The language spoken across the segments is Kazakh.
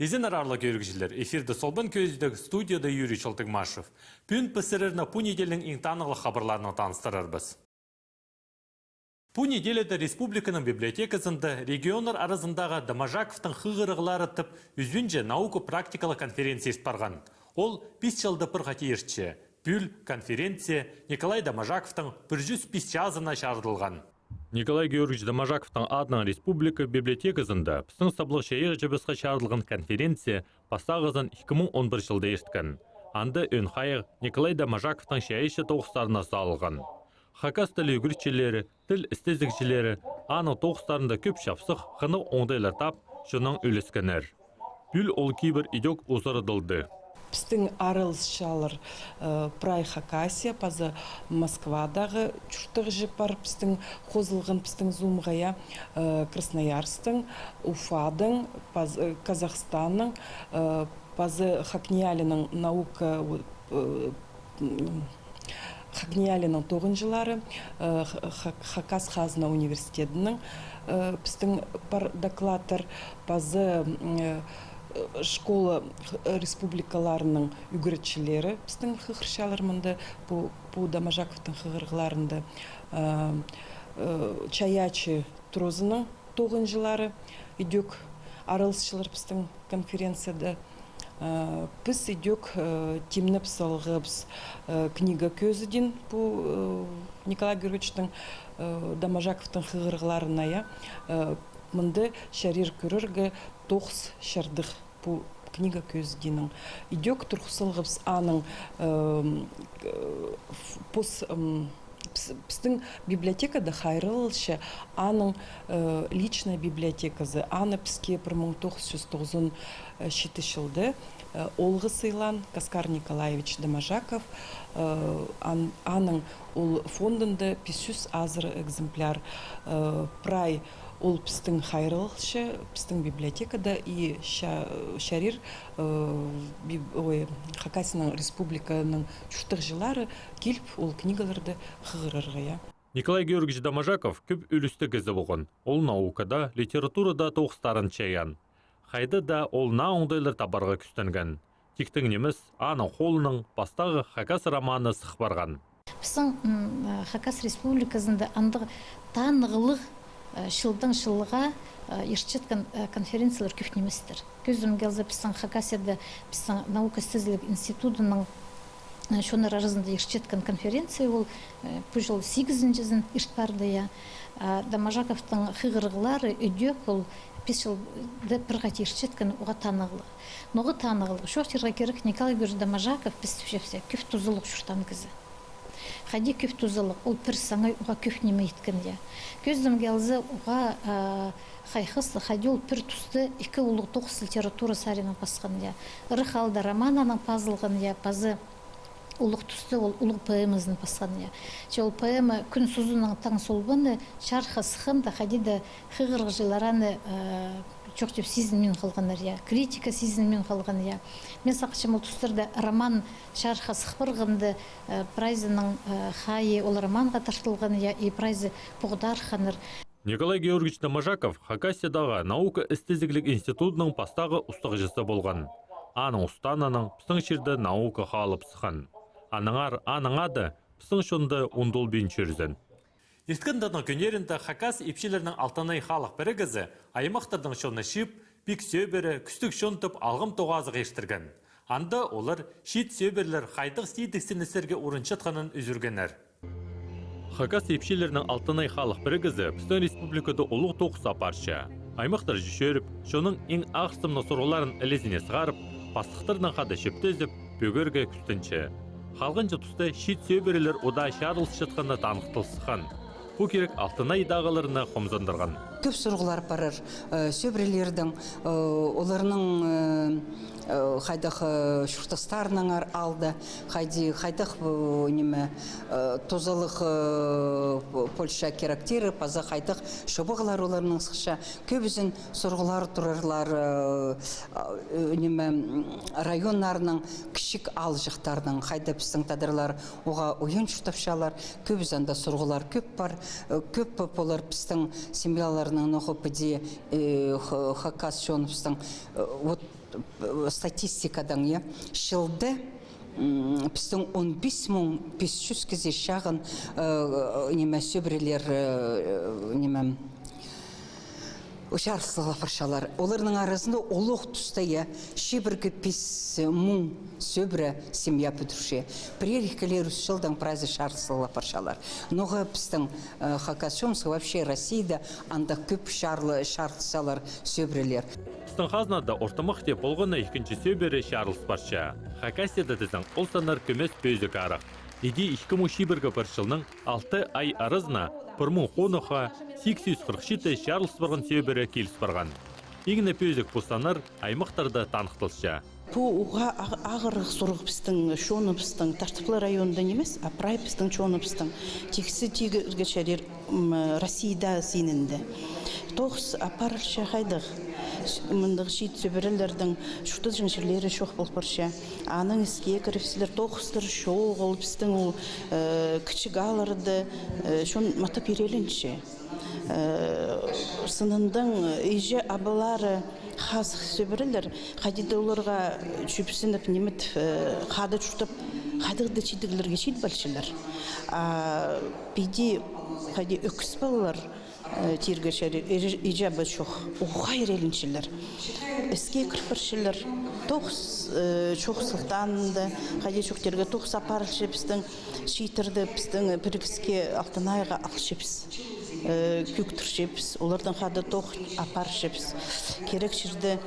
Изен арарлы көргіжілер, эфирді солбан көздегі студияда Юрий Чолтыгмашев. Пүн пісіріріні пу неделің ең танылы хабарларына таныстырарбыз. Пу неделеді республиканың библиотекасында регионар арасындағы Дамажаковтың хығырығылары тып үзбінже науку-практикалы конференция барған. Ол 5 жылды пырғати ертші. Пүл конференция Николай Дамажаковтың 105 жазына шардылған. Николай Георгиевич Дамажаковтың адынан республика библиотекасында пістің саблық шайыр жібісқа шардылған конференция пастағызын 2011 жылда ерткен. Анды өн қайық Николай Дамажаковтың шайыршы тоғыстарына салылған. Хакас тілі үгіртшілері, тіл істезікшілері, аны тоғыстарында көп шапсық, қыны оңдайлар тап, жының өлескенер. Бүл ол кейбір идек ұзырыдылды. Пістің арылысшалар прай Хакасия, пазы Москвадағы чүртіғ жепар, пістің қозылғын пістің зумғая Красноярстың, Уфадың, Казахстанның, пазы Хакниялінің наука Хакниялінің 9-жылары, Хакас Хазна университетінің пістің бар докладтар, пазы школа республикаларының үгіретшілері пістің хығыршалармында, по Дамажаковтың хығырғыларында Чаячы Трозының 9-жылары идек арылысшылар пістің конференцияда. Біз идек темніп салғыбыз книга көзіден по Николай Георгиевичтің Дамажаковтың хығырғыларына. Мынды шарир көріргі 9 шардық по книга көзіденің. Идек тұрқысылғыбыз аның Біздің библиотекада хайрылшы аның личная библиотекасы. Аны бізге 1990 жылды олғы сыйлан Каскар Николаевич Дамажаков аның ол фондында 500 азыр экземпляр прай ол біздің хайрылшы, біздің библиотекада и шарир Хакасияның республиканың чүртіқ жылары келіп ол книгаларды қығырырға. Николай Георгиевич Дамажаков көп үлісті кезі болған. Ол наукада, литературада тоғыстарын чаян. Қайды да ол на оңдайлар табарға күстенген. Тектің неміз аны қолының бастағы Хакас романы сық барған. Біздің Хакас республикасында андығы танығылық шылдың шылыға ертшеткен конференциялар көп неместер. Көзім келзі біздің Хакасияда біздің наука істізілік институтының шонар арасында ертшеткен конференция ол бұл жыл 8-жізін ертпарды. Дамажаковтың хығырғылары өдек ол 5 жылды бірғат ертшеткен оға танығылық. Ноғы танығылық. Шоқтырға керек Николай Георгиевич Дамажаков біз сөзсе көп тұзылық шұртан кізі. Хади көп тұзылық, ол пір саңай оға көп неме еткен. Көздім келзі оға қайқысы, хади ол пір тұсты 2 ұлық 9 литература сарының басқан. Ұрық алды романаның пазылған, пазы ұлық тұсты ол ұлық поэмазын басқан. Ол поэма күн сұзының таң солбаны шарқы сықында хади да қығырғы жылараны çok çok sizin қалғанар, критика sizin қалған. Мен сақшым ол тұстарда роман шарха сықпырғынды прайзының хайы ол романға тартылған, и прайзы бұғдар қаныр. Николай Георгиевич Дамажаков Хакасиядағы наука істезіглік институтының пастағы ұстағыжысы болған. Аның ұстананың пістің шерді наука қалып сыған. Аныңады пістің шонды ұндыл бен чөрзін. Ескіндінің көнерінде Хакас епшілерінің алтанай халық бірігізі аймақтардың шоны шип, пик сөбері, күстік шонтып алғым тоғазы ештірген. Анда олар шит сөберлер қайдық сейдіксінісерге ұрыншатқанын үзіргенер. Хакас епшілерінің алтанай халық бірігізі Пістің республикада ұлық тоқыс апаршы. Аймақтар жүшеріп, шоның ең ақсымны сұрғыларын әлезіне сығарып, пастықтардан қады шептезіп, бөгерге күстінші. Қалғанча тұста шит сөберлер ода шарылыс жатқанда танықтылсыған. Бұл керек алтынай дағыларына қомзандырған. Көп сұрғылар барыр сөбірелердің, оларының хайдах шуртастарнаңар алды, хайдах неме тозалық Польша керактері, паза хайдах шобығылар оларының сықша көбізін сұрғылар тұрарлар неме районларының кішік алжықтарының хайда біздің тадырлар оға ойын шұртапшалар, көбізанда сұрғылар көп бар, көп болар біздің семьяларының нұқы Хакас шоныпстың статистикадан шылды біздің 15.500 кезе шағын сөбірелер Uşarsızlığa fırşalar. Onların arasında oluq tustaya şibirgi pis mun söbre семья pütürşe. Приехали Русшылдан праздник шарсызlığa fırşalar. Noğa біздің Хакасшомск вообще Россияда анда көп шарсызалар сөбрелер. Біздің қазнада ортамық деп болғаны екінші сөбері шарлыс барша. Хакасияда діздің ұлсанар көмес бөзік арақ. Иди 2001 жылның 6 ай арызына пырмың қоныға 847 шарлыс барған сөбері келіс барған. Егіне пөзік бұстанар аймақтарда танықтылша. Бұл уға ағырық сұрғы біздің шоны біздің Таштықлы районында немес, апрай біздің шоны біздің тексі тегірге шәрер Россияда сенінді. Тоғыз апарылша қайдық. Мұндық шейт сөбірілердің шұқты жыңшырлері шоқ болып барша. Аның іске кіріпсілер тоғыздар шоқ ол біздің ол кішік алырды шон матап ерелінші. Сынындың ежі абылары қаз сөбірілер қадиді оларға жүпсініп немет қады жұтып қадығды чейдігілерге шейд бәлшілер. Бейде қади өкіс балалар тергешері ижабы шоқ оғай реліншілер. Іске кірпіршілер тоғыз шоқ сұлтанды қади шоқтерге тоғыз апарылшы біздің шейтірді біздің бірікіске алтынайға алшепіз. Күктіршепіз, олардың қады тоқ апаршепіз. Керек жерді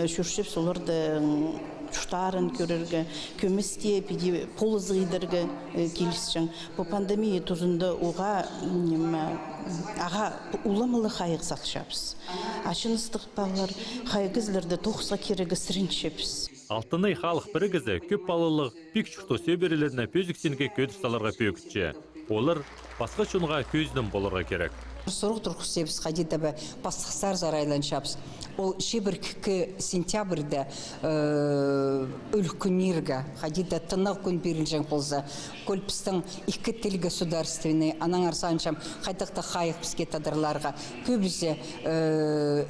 жүршепіз, оларды жұштарын көрерге, көмісте педе полызғидерге келісшің. Бұл пандемия тұзында оға аға уламылы қайық сақшапыз. Ашыныстық балар қайғызлерді тоқса керегі сіріншепіз. Алтынай халық бірігізі көп балылық пик шұқты сөберелеріне пөзіксенге көдірсаларға пөкітші. Олар басқа шынға көздің болырға керек. Соруq turxusebіз қадетабы бастықсар зарайланшапыз. Ол шебіркі сентябрьді үлкінерге, қадеті тынық күн берілжен болса, көлпістің екі тіл государственный, анан арсаншам қайтақты қайық бізге тадырларға. Көбізі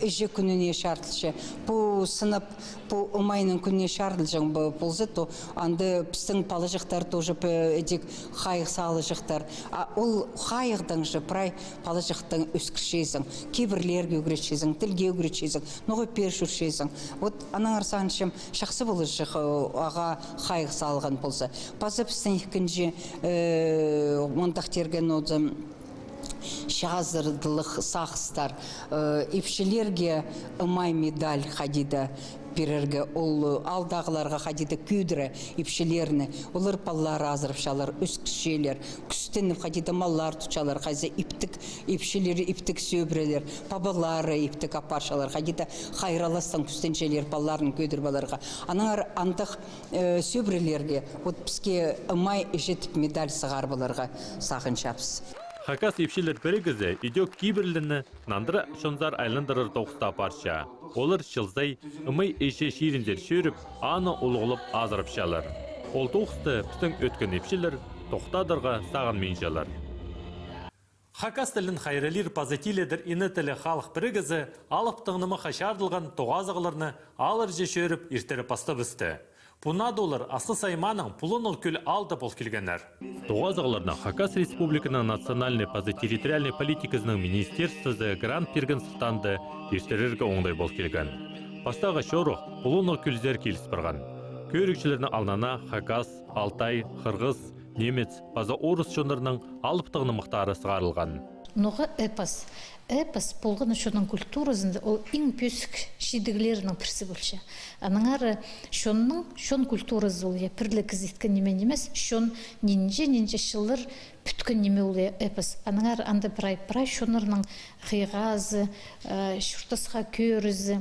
үжі күніне шартылшы. Бұл сынып, бұл ұмайның күніне шартылжен болса, анды біздің палыжықтар тоже әдек қайық салыжықтар. Ол қайықдан жы прай палыжықтың өскішезің, кейбірлерге өгіретшезің, тілге өгіретшезің, ноғы першүршезің. Вот анан арсаншым шақсы болыжық аға қайық салған болса. Пазы біздің екінші монтақтерген одым шағыздырдылық сақыстар, епшілерге ұмай медаль қадиді берерге, ол алдағыларға қадиді күйдірі епшілеріні, олар паллары азырыпшалар, өскішелер, күстініп қадиді маллар тұчалар, қайзы епшілері ептік сөбірелер, пабалары ептік апаршалар, қадиді қайраластан күстеншелер палларын көйдір баларға. Анар андық сөбірелерге, от бізге ұмай жетіп медаль сығар баларға сағын шапсы. Хакас епшілер бірігізі идек кейбірліні нандыра шонзар айландырыр тоқыста парша. Олар шылзай ұмай еше шеріндер шөріп, аны ұлғылып азырыпшалар. Ол тоқысты біздің өткен епшілер тоқтадырға саған меншалар. Хакас тілін хайралир позитиледір ині тілі халық бірігізі алып тұғнымы қашардылған тоғазығыларны алыр же шөріп ертері пасты бісті. Пунады олар аслы сайманың пұлын күл алды бол келгенер. Тоғазығыларына Хакас Республиканың национальный позитерриториальный политикасының министерствосы грант берген сұқтанды ертерерге оңдай бол келген. Пастағы шоруқ пұлын күлзер келіс барған. Көрікшілерінің алнана Хакас, Алтай, Қырғыз, Немец, база орыс шонырының алыптығыны мұқтары сығарылған. Ноғы эпос. Эпос болған шоның культурасында ол ең пөсік шидіглерінің пірсі бөлші. Аныңары шон культурасы ол пірлі кізеткен немен емес, шон нинже шылыр бүткін неме ол эпос. Аныңары анда прай шонырының қиғазы, шұртысқа көрізі,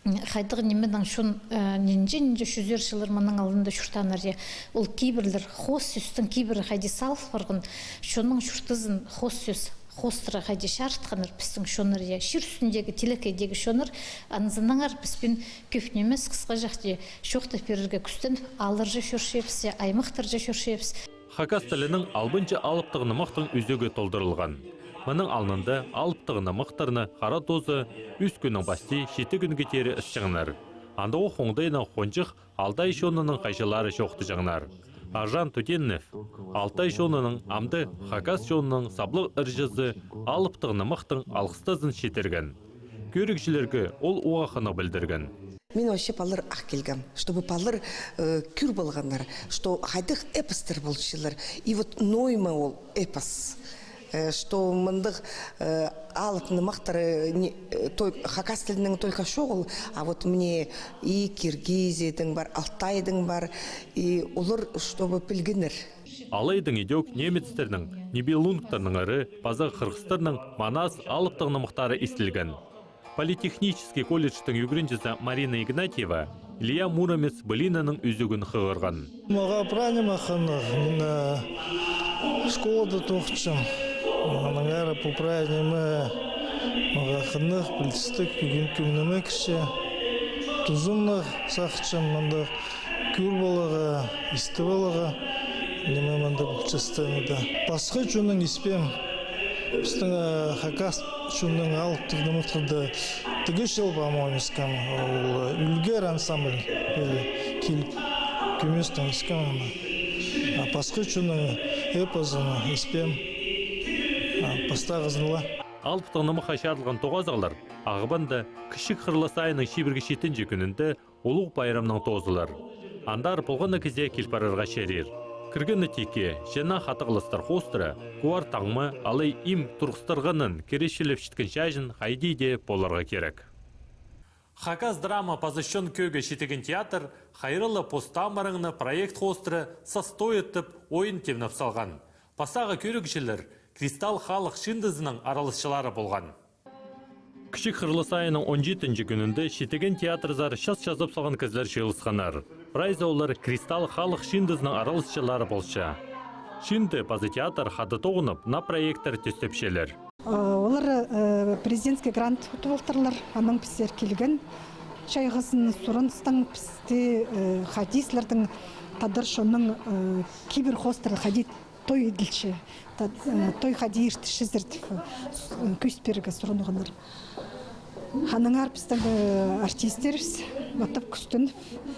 хайдығы немедан шун нинже шүзер шылыр мұның алдында шүртанар же. Ол кейбірлер хос сүстің кейбірі хайди салф барғын, шуның шүртызын хос сүз, хостыра хайди шартқаныр пістің шоныр же. Шыр үстіндегі телекейдегі шоныр, анызынаңар піспен көпнемес қысқа жақты шоқты перірге күстін алыр же шөршепсі, аймақтыр же шөршепсі. Хакас тілінің албынчы алыптығыны мақтың үзігі толдырылған. Мұның алнында алыптығыны мақтарыны қара тозы үз күнің басти шеті күнгі тері үсчіңінар. Андығы қоңдайына қонжық Алтай шонының қайшылары шоқты жаңнар. Аржан Төтеннев, Алтай шонының амды Хакас шонының саблық үржізі алыптығыны мақтың алғыстазын шетерген. Көрікшілерге ол уақыны білдірген. Мен вообще палыр ақ келгем, чтобы палыр күр болғандар, что хайдық эпостер болшылар. И вот нойма ол эпос. Что мындық алыпны мақтары Хакас тілінің только шоғыл, а вот мне и Киргизиядің бар, Алтайдың бар, и олар чтобы пілгінір. Алайдың идеок немецтердің, Нибелунгтарның ары, база қырғыстарның Манас алыптығыны мақтары естілген. Политехнический колледждің югринчесі Марина Игнатьева Илья Муромец Былинаның үзігін қығырған. Маға пранима қанық, школада тоқытшым. Маңары по праздниме маға қанық, білістік, күнімі кіші. Тұзымнық сақытшым, мандық күр болаға, істі болаға. Неме мандық бұлчыстығында. Басқы жүнің іспем. Біздің Хакас жүнің алыптығды мұқтырды. Тігі жыл бамауын іскам. Үлгер ансамбль келіп көместің іскам. Басқы жүнің эпозыны іспем. Пастағызынла. Алыптығынымы қайшарылған тоғазағылар, ағыбанда кішік қырласайының шибіргі шетінже күнінде олуқ байрамның тозылар. Андар болғаны кезде келпарарға шерер. Кіргіні теке, жена қатығылыстар қостыры, қуар таңмы, алай им тұрғыстырғының керешіліп шіткен шайжын хайдейде боларға керек. Хакас драма позыщен көге шетеген театр хайрылы постамарыңны проект қостыры састоетіп ойын темніп салған. Пасағы көрігшілер Кристалл халық шиндызының аралысшылары болған. Кішік қырлысайының 17-ші күнінде шетеген театрзар шас жазып салған кізлер шеылысқанар. Прайза олар Кристалл халық шиндызының аралысшылары болша. Шинді базы театр хады тоғынып, на проекттар төстепшелер. Олар президентский грант ұтылтырлар, аның пістер келген. Шайғысын сұрыныстың пісті хадислердің тадыршының кибер хостер хадид той еділші. Той хади иртіші зіртіп көсперігі сұрынығыныр. Ханыңар пістің артистеріз, Матып Күстінов,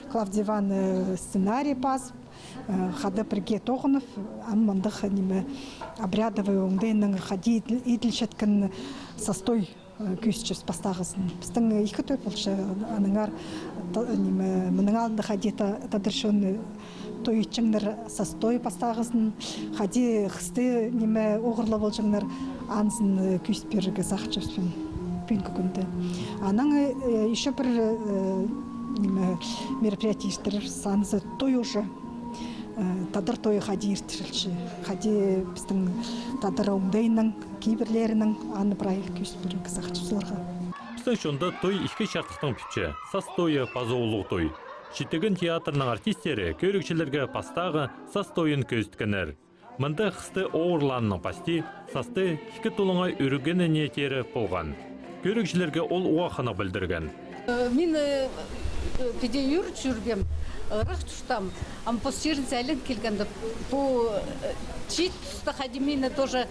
Клавдиван сценарий паз, хады бірге тоғынов, аммандық обрядовый оңдайының хади еділшеткін састой көсчіз пастағысын. Пістің екі той болшы, аныңар мұның алдында хади тадыршын той içinler sastoy pastağısın, hadi xiste nime oğurla bolcunlar ansın küsperge sahçıspın pünke günde. Anang еще bir nime мероприятие iştirir, sansı той уже tadır toyu hadi iştirilçi. Hadi bizden tadır oğdayının, kibirlerinin anı proyekt küsperge sahçıpsılarga. Bizden şonda toy iki şartıqtың pütçe, sastoyu пазоулық той. Шетеген театрның артистері көрікшілерге пастағы сас тойын көздікінер. Мұнда қысты оғырланның пасти, састы екі тұлыңай үрігені ниеттері болған. Көрікшілерге ол уақыны білдірген. Мен педе үйір жүргем, ұрық тұштам, ампостерін зәлін келгенді. Бұл чит тұсты қадимені тоже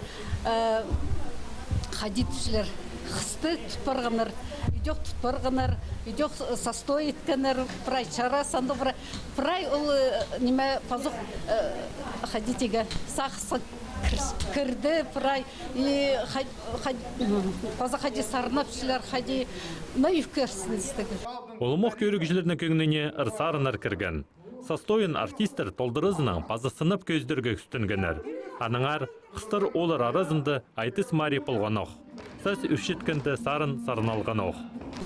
қадитшілер қысты тұтпарғаныр. Идёк тұтпарғаныр, идёк састой еткенер, прай чара санды прай ол неме пазық хадитеге сақсы кірді, прай и пазы хади сарнапшылар, хади наивкерсін істегі. Олымық көрігішілерінің көңіне ұрсарынар кірген. Састойын артистер толдырызының пазы сынып көздерге күстінгенер. Аныңар, қыстыр олар аразынды айтыс мари болғанық. Хакасас үршеткенді сарын алған оқ.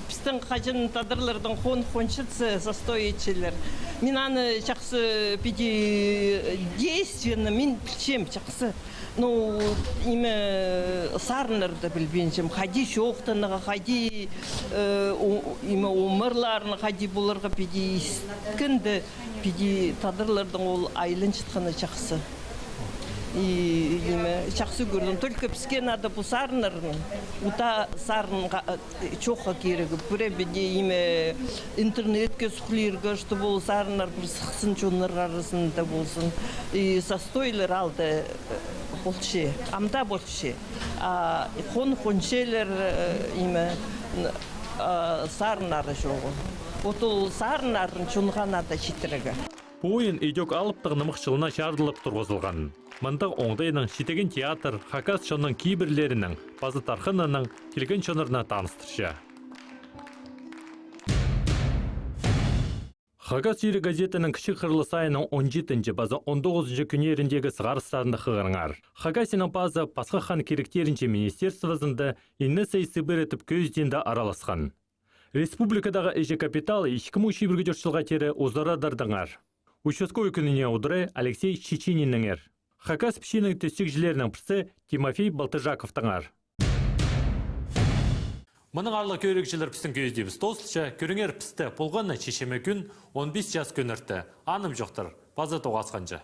Біздің қажын тадырлардың хоншытсы застоечілер. Мен аны жақсы педи действенно мен білчем жақсы. Ну, име сарнырды білбенжем. Хади шоқтыныға, хади име умырларыны, хади бұларға педи искінді, педи тадырлардың ол айлын жытқаны жақсы. И жақсы көрдім. Только бізге надо бұл сарнырын. Ута сарынға чоққа керегі. Бүре беде име интернетке сұқлерге, что бұл сарынар бір сықсын чонлар арасында болсын. И состойлар алды болшы. Амда болшы. Хоншелер име сарынары жоғы. Отол сарынарын чонғанада шетірігі. Ойын үйдек алыптығынымық жылына шардылып тұрғызылған. Мындық оңдайының шетеген театр Хакас шонның кейбірлерінің, базы тархынының келген шонырына таныстыршы. Хакас үйрі газетінің кіші қырлы сайының 17-ші базы 19-ші күнеріндегі сығарыстарында қығырыңар. Хакасының базы пасқа хан керектерінше министерствозында енні сайсы бір етіп көзденді араласқан. Республикадағы әжі капиталы 2021 жылға тері ұзарадардыңар. Участковый күніне ұдыры Алексей Чечининнің. Хакас пішінің төстікжілерінің пірсі Тимофей Балтыжаковтыңар. Мұның арлы көрекшілер пістің көздебіз тосылша, көріңер пісті полғанна чешеме күн 15 жас көнірті. Аным жоқтыр, базы тоғасқанжа.